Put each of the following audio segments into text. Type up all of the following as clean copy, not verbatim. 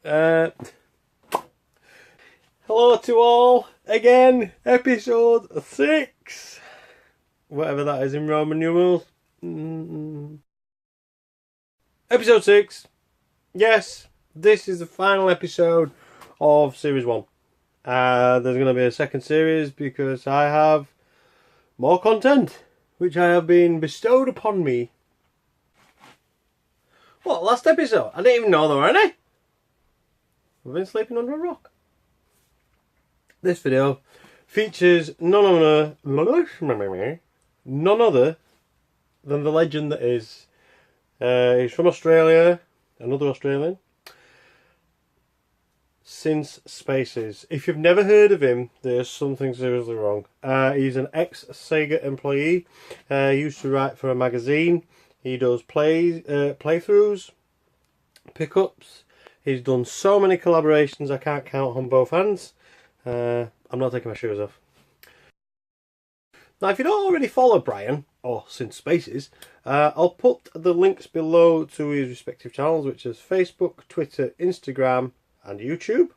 Hello to all, again, episode 6, whatever that is in Roman numerals. Episode 6, yes, this is the final episode of Series 1. There's going to be a second series because I have more content, which I have been bestowed upon me. What, last episode? I didn't even know there were any. I've been sleeping under a rock. This video features none other than the legend that is. He's from Australia, another Australian. Since Spacies. If you've never heard of him, there's something seriously wrong. He's an ex-Sega employee. He used to write for a magazine. He does playthroughs, pickups. He's done so many collaborations I can't count on both hands. I'm not taking my shoes off. Now, if you don't already follow Brian, or Since Spacies, I'll put the links below to his respective channels, which is Facebook, Twitter, Instagram, and YouTube.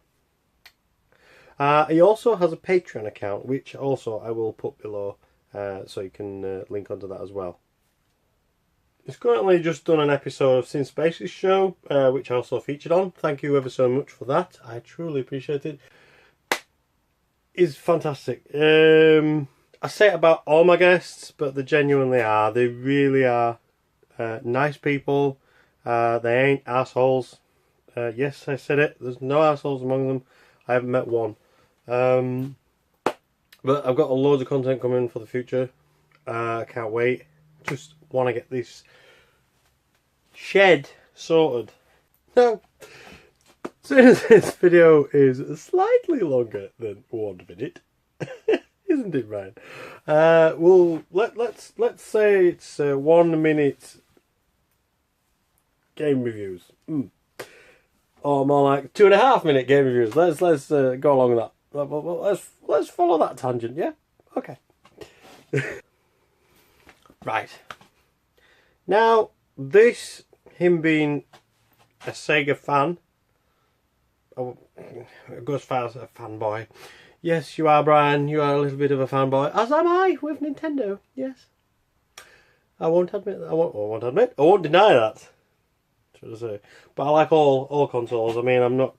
He also has a Patreon account, which also I will put below, so you can link onto that as well. He's currently just done an episode of Since Spacies show, which I also featured on. Thank you ever so much for that. I truly appreciate it. Is fantastic. I say it about all my guests, but they genuinely are. They really are nice people. They ain't assholes. Yes, I said it. There's no assholes among them. I haven't met one. But I've got loads of content coming for the future. I can't wait. Just want to get this shed sorted. Now, since this video is slightly longer than 1 minute, isn't it, Ryan? Well, let's say it's 1 minute game reviews, or more like 2.5 minute game reviews. Let's go along with that. Let's follow that tangent, yeah? Okay. Right. Now, him being a Sega fan. It goes as far as a fanboy. Yes, you are, Brian. You are a little bit of a fanboy, as am I with Nintendo. Yes, I won't admit. I won't deny that. Should I say? But I like all consoles. I mean, I'm not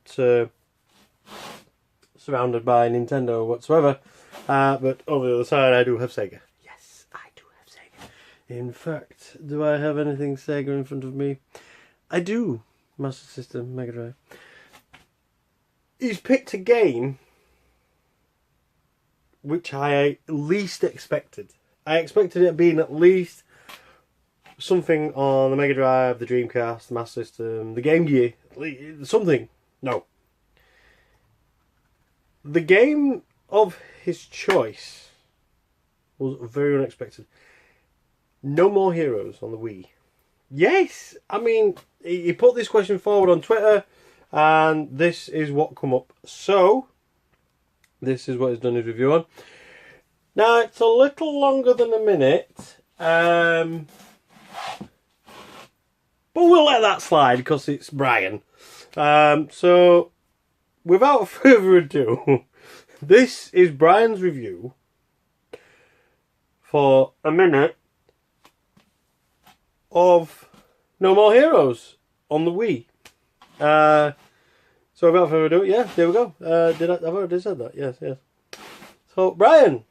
surrounded by Nintendo whatsoever. But over the other side, I do have Sega. Yes, I do have Sega. In fact, do I have anything Sega in front of me? I do. Master System, Mega Drive. He's picked a game which I least expected. I expected it being at least something on the Mega Drive, the Dreamcast, the Master System, the Game Gear, something. No. The game of his choice was very unexpected. No More Heroes on the Wii. Yes! I mean, he put this question forward on Twitter, and this is what come up. So, this is what he's done his review on. Now, it's a little longer than a minute, but we'll let that slide because it's Brian. So, without further ado, this is Brian's review for a minute of No More Heroes on the Wii. So without further ado, yeah, there we go. I've already said that. Yes. So, Brian,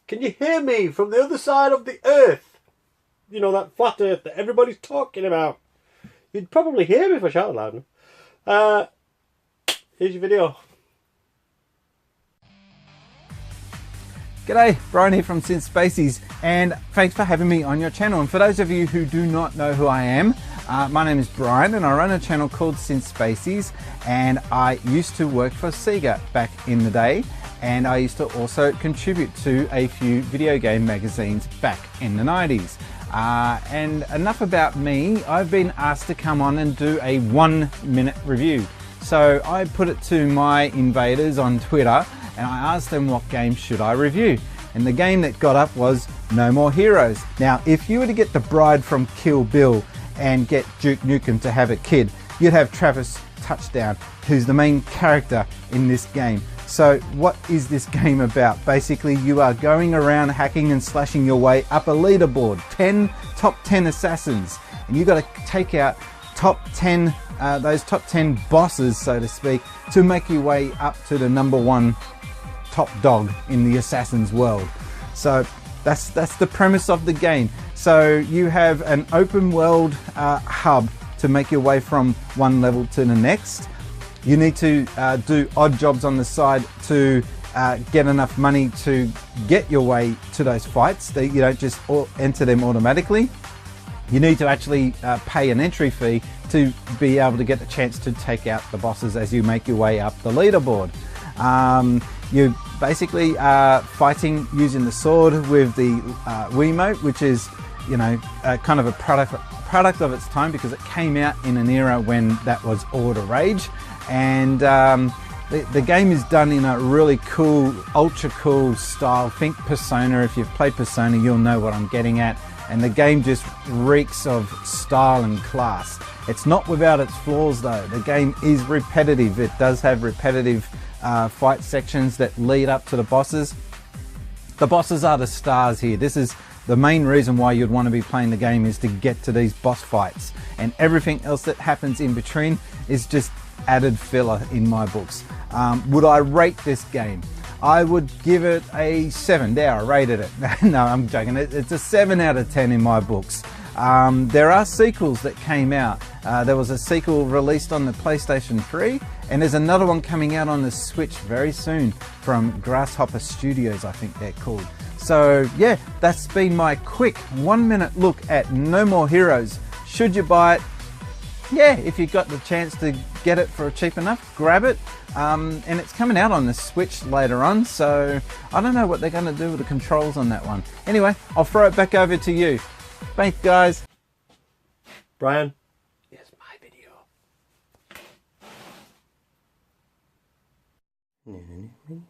can you hear me from the other side of the earth? You know, that flat earth that everybody's talking about. You'd probably hear me if I shouted loud enough. Here's your video. G'day, Brian here from Since Spacies, and thanks for having me on your channel. And for those of you who do not know who I am, my name is Brian and I run a channel called Since Spacies, and I used to work for Sega back in the day, and I used to also contribute to a few video game magazines back in the 90s. And enough about me. I've been asked to come on and do a 1 minute review. So I put it to my invaders on Twitter and I asked them what game should I review. And the game that got up was No More Heroes. Now, if you were to get the bride from Kill Bill and get Duke Nukem to have a kid, you'd have Travis Touchdown, who's the main character in this game. So what is this game about? Basically, you are going around hacking and slashing your way up a leaderboard, top 10 assassins, and you got to take out those top 10 bosses, so to speak, to make your way up to the #1 top dog in the assassin's world. So that's the premise of the game. So you have an open world hub to make your way from one level to the next. You need to do odd jobs on the side to get enough money to get your way to those fights. You don't just enter them automatically. You need to actually pay an entry fee to be able to get the chance to take out the bosses as you make your way up the leaderboard. You basically fighting using the sword with the Wiimote, which is, you know, kind of a product of its time, because it came out in an era when that was all the rage. And the game is done in a really cool, ultra cool style. Think Persona. If you've played Persona, you'll know what I'm getting at. And the game just reeks of style and class. It's not without its flaws though. The game is repetitive. It does have repetitive fight sections that lead up to the bosses. The bosses are the stars here. This is the main reason why you'd want to be playing the game, is to get to these boss fights. And everything else that happens in between is just added filler in my books. Would I rate this game? I would give it a 7. There, I rated it. No, I'm joking. It's a 7 out of 10 in my books. There are sequels that came out. There was a sequel released on the PlayStation 3, and there's another one coming out on the Switch very soon from Grasshopper Studios, I think they're called. So yeah, that's been my quick 1-minute look at No More Heroes. Should you buy it? Yeah, if you got the chance to get it for cheap enough, grab it. And it's coming out on the Switch later on, so I don't know what they're going to do with the controls on that one. Anyway, I'll throw it back over to you. Thanks, guys. Brian, here's my video.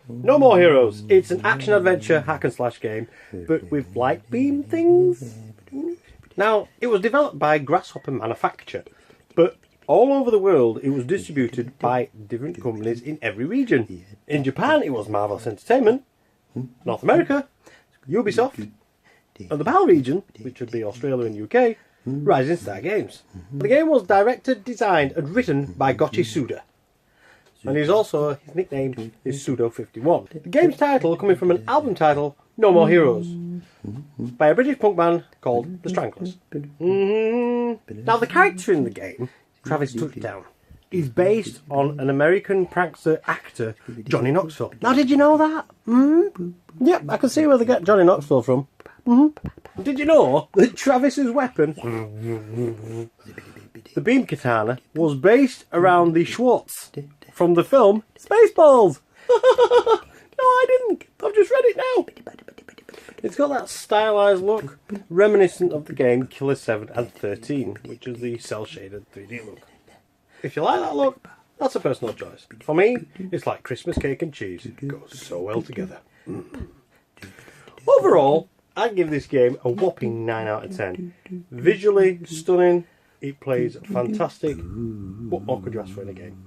No More Heroes. It's an action-adventure hack-and-slash game, but with light beam things. Now, it was developed by Grasshopper Manufacture, but all over the world it was distributed by different companies in every region. In Japan it was Marvelous Entertainment, North America, Ubisoft, and the PAL region, which would be Australia and UK, Rising Star Games. The game was directed, designed and written by Gochi Suda. And his nickname is Sudo51. The game's title coming from an album title, No More Heroes, by a British punk band called The Stranglers. Now the character in the game, Travis Touchdown, is based on an American prankster actor, Johnny Knoxville. Now did you know that? Yep, I can see where they get Johnny Knoxville from. Did you know that Travis's weapon, the beam katana, was based around the Schwartz from the film Spaceballs? No, I didn't. I've just read it now. It's got that stylized look, reminiscent of the game Killer 7 and 13, which is the cel-shaded 3D look. If you like that look, that's a personal choice. For me, it's like Christmas cake and cheese. It goes so well together. Overall, I'd give this game a whopping 9 out of 10. Visually stunning, it plays fantastic. What more could you ask for in a game?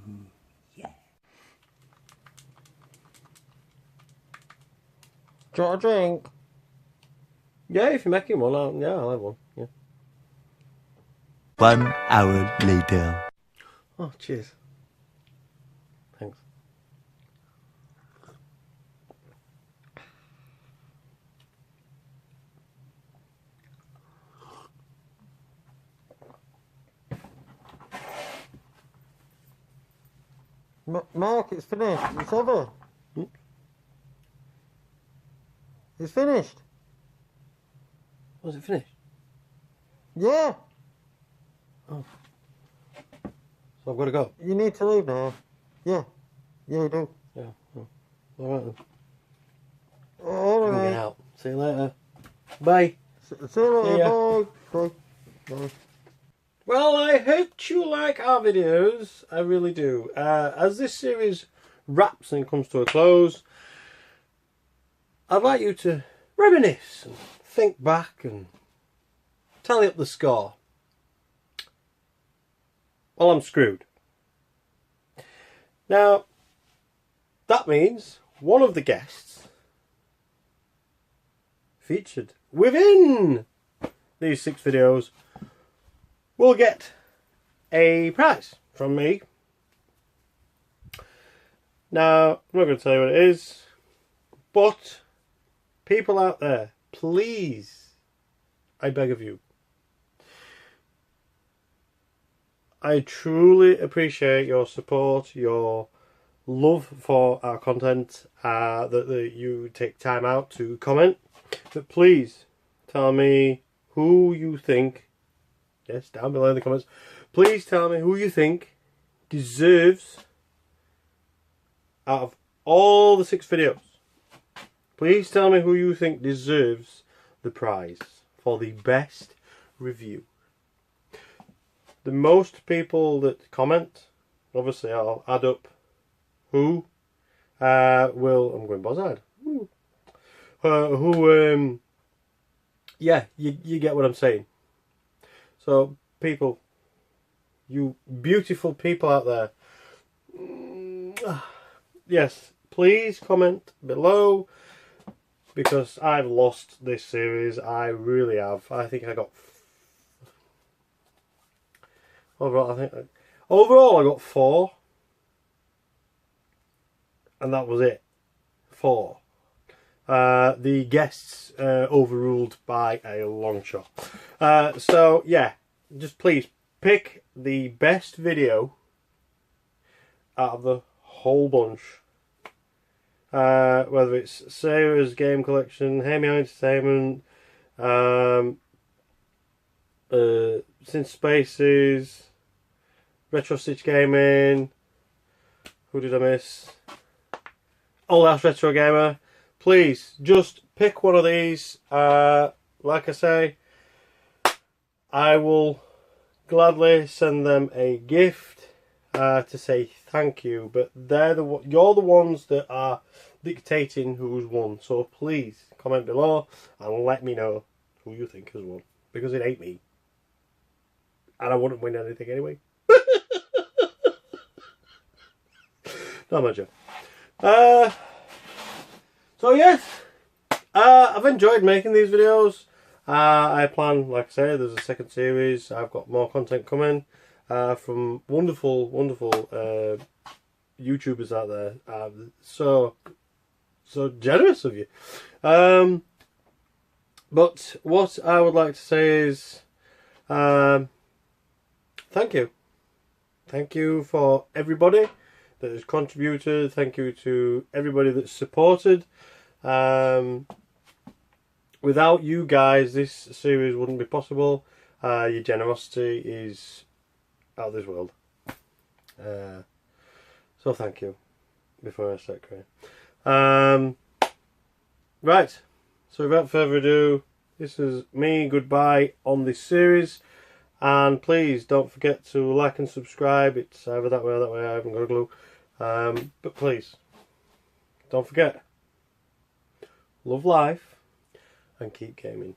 Do you want a drink? Yeah, if you're making one, I'll have one. Yeah. 1 hour later. Oh, cheers. Thanks. Mark, it's finished. It's over. It's finished. Was it finished? Yeah. Oh. So I've got to go? You need to leave now. Yeah. Yeah, you do. Yeah. Oh. All right then. All I'm right. getting out. See you later. Bye. See you later. See ya. Bye. Bye. Well, I hope you like our videos. I really do. As this series wraps and comes to a close, I'd like you to reminisce and think back and tally up the score. Well, I'm screwed. Now, that means one of the guests featured within these 6 videos will get a prize from me. Now, I'm not going to tell you what it is, but people out there, please, I beg of you, I truly appreciate your support, your love for our content, that you take time out to comment. But please tell me who you think, yes, down below in the comments, please tell me who you think deserves, out of all the 6 videos, please tell me who you think deserves the prize for the best review. The most people that comment, obviously I'll add up who will, I'm going boz-eyed, yeah, you get what I'm saying. So people, you beautiful people out there, yes, please comment below, because I've lost this series. I really have. I think I got overall I got 4, and that was it. 4. The guests overruled by a long shot. So yeah, just please pick the best video out of the whole bunch. Whether it's Sarah's Game Collection, Hear Me Out Entertainment, Since Spacies, Retro Stitch Gaming, who did I miss? Old House Retro Gamer. Please, just pick one of these. Like I say, I will gladly send them a gift to say thank you. But you're the ones that are dictating who's won. So please comment below and let me know who you think has won, because it ain't me, and I wouldn't win anything anyway. Not my job. So yes, I've enjoyed making these videos. I plan, like I say, there's a second series. I've got more content coming from wonderful YouTubers out there. So generous of you. But what I would like to say is thank you. Thank you for everybody that has contributed. Thank you to everybody that's supported. Without you guys, this series wouldn't be possible. Your generosity is out of this world. So thank you. Before I start crying. Right. So without further ado, this is me goodbye on this series. And please don't forget to like and subscribe. It's either that way or that way. I haven't got a clue. But please, don't forget. Love life and keep gaming.